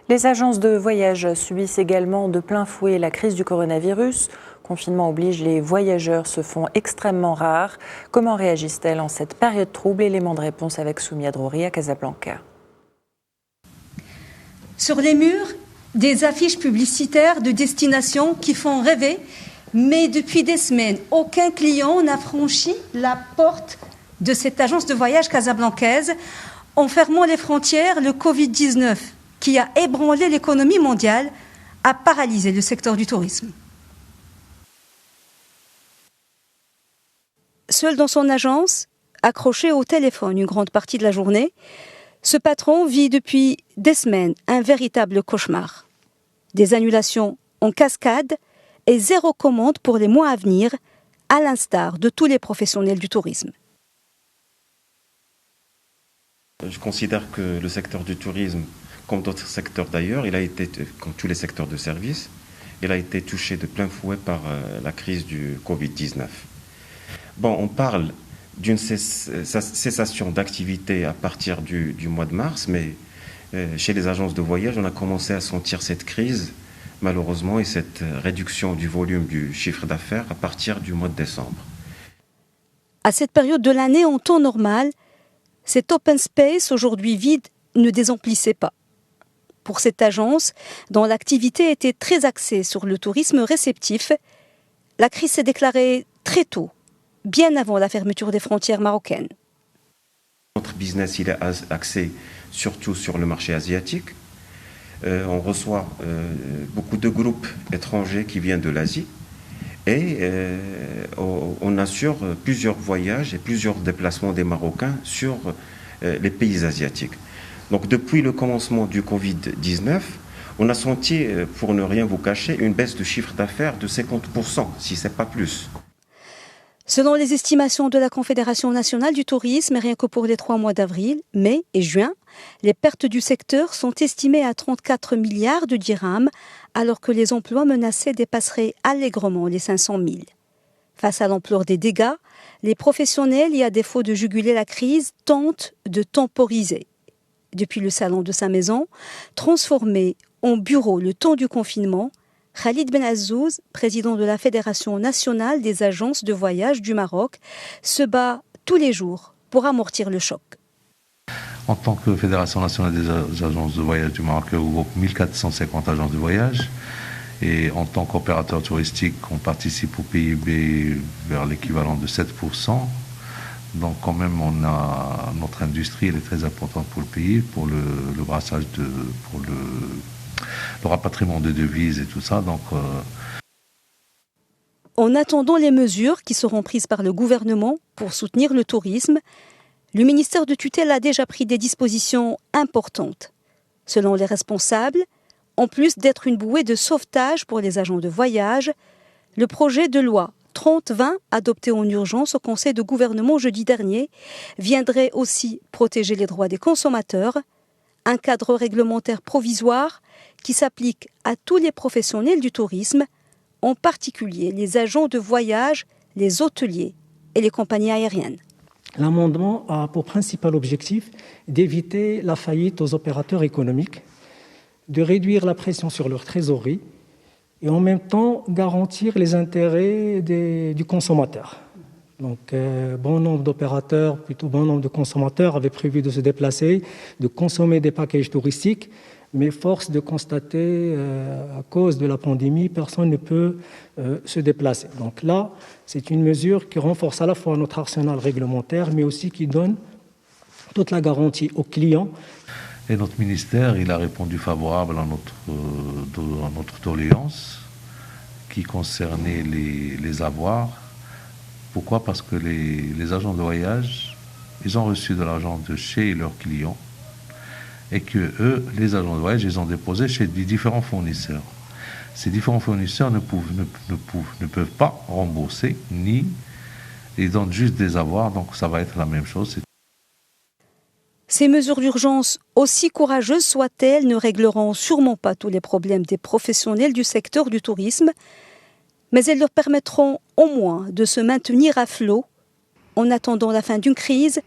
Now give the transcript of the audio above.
Les agences de voyage subissent également de plein fouet la crise du coronavirus. Confinement oblige, les voyageurs se font extrêmement rares. Comment réagissent-elles en cette période trouble? Élément de réponse avec Soumia Drouri à Casablanca. Sur les murs, des affiches publicitaires de destinations qui font rêver, mais depuis des semaines, aucun client n'a franchi la porte de cette agence de voyage casablancaise. En fermant les frontières, le Covid-19, qui a ébranlé l'économie mondiale, a paralysé le secteur du tourisme. Seul dans son agence, accroché au téléphone une grande partie de la journée, ce patron vit depuis des semaines un véritable cauchemar. Des annulations en cascade et zéro commande pour les mois à venir, à l'instar de tous les professionnels du tourisme. Je considère que le secteur du tourisme, comme d'autres secteurs d'ailleurs, il a été, comme tous les secteurs de services, il a été touché de plein fouet par la crise du Covid-19. Bon, on parle d'une cessation d'activité à partir du mois de mars, mais chez les agences de voyage, on a commencé à sentir cette crise, malheureusement, et cette réduction du volume du chiffre d'affaires à partir du mois de décembre. À cette période de l'année, en temps normal, cet open space, aujourd'hui vide, ne désemplissait pas. Pour cette agence, dont l'activité était très axée sur le tourisme réceptif, la crise s'est déclarée très tôt, bien avant la fermeture des frontières marocaines. Notre business, il est axé surtout sur le marché asiatique. On reçoit beaucoup de groupes étrangers qui viennent de l'Asie et on assure plusieurs voyages et plusieurs déplacements des Marocains sur les pays asiatiques. Donc depuis le commencement du Covid-19, on a senti, pour ne rien vous cacher, une baisse de chiffre d'affaires de 50%, si ce n'est pas plus. Selon les estimations de la Confédération nationale du tourisme, rien que pour les 3 mois d'avril, mai et juin, les pertes du secteur sont estimées à 34 milliards de dirhams, alors que les emplois menacés dépasseraient allègrement les 500 000. Face à l'ampleur des dégâts, les professionnels, et à défaut de juguler la crise, tentent de temporiser. Depuis le salon de sa maison, transformé en bureau le temps du confinement, Khalid Ben Azouz, président de la Fédération nationale des agences de voyage du Maroc, se bat tous les jours pour amortir le choc. En tant que Fédération nationale des agences de voyage du Maroc, on regroupe 1450 agences de voyage. Et en tant qu'opérateur touristique, on participe au PIB vers l'équivalent de 7%. Donc quand même, notre industrie, elle est très importante pour le pays, pour le brassage, pour le rapatriement de devises et tout ça. Donc, En attendant les mesures qui seront prises par le gouvernement pour soutenir le tourisme, le ministère de tutelle a déjà pris des dispositions importantes. Selon les responsables, en plus d'être une bouée de sauvetage pour les agents de voyage, le projet de loi 30-20, adopté en urgence au Conseil de gouvernement jeudi dernier, viendrait aussi protéger les droits des consommateurs, un cadre réglementaire provisoire qui s'applique à tous les professionnels du tourisme, en particulier les agents de voyage, les hôteliers et les compagnies aériennes. L'amendement a pour principal objectif d'éviter la faillite aux opérateurs économiques, de réduire la pression sur leur trésorerie et en même temps garantir les intérêts du consommateur. Donc, bon nombre d'opérateurs, plutôt bon nombre de consommateurs avaient prévu de se déplacer, de consommer des packages touristiques, mais force de constater, à cause de la pandémie, personne ne peut se déplacer. Donc là, c'est une mesure qui renforce à la fois notre arsenal réglementaire, mais aussi qui donne toute la garantie aux clients. Et notre ministère, il a répondu favorable à notre doléance qui concernait les avoirs. Pourquoi ? Parce que les agents de voyage, ils ont reçu de l'argent de chez leurs clients et que eux, les agents de voyage, ils ont déposé chez des différents fournisseurs. Ces différents fournisseurs ne peuvent pas rembourser, ni ils donnent juste des avoirs, donc ça va être la même chose. Ces mesures d'urgence, aussi courageuses soient-elles, ne régleront sûrement pas tous les problèmes des professionnels du secteur du tourisme, mais elles leur permettront au moins de se maintenir à flot en attendant la fin d'une crise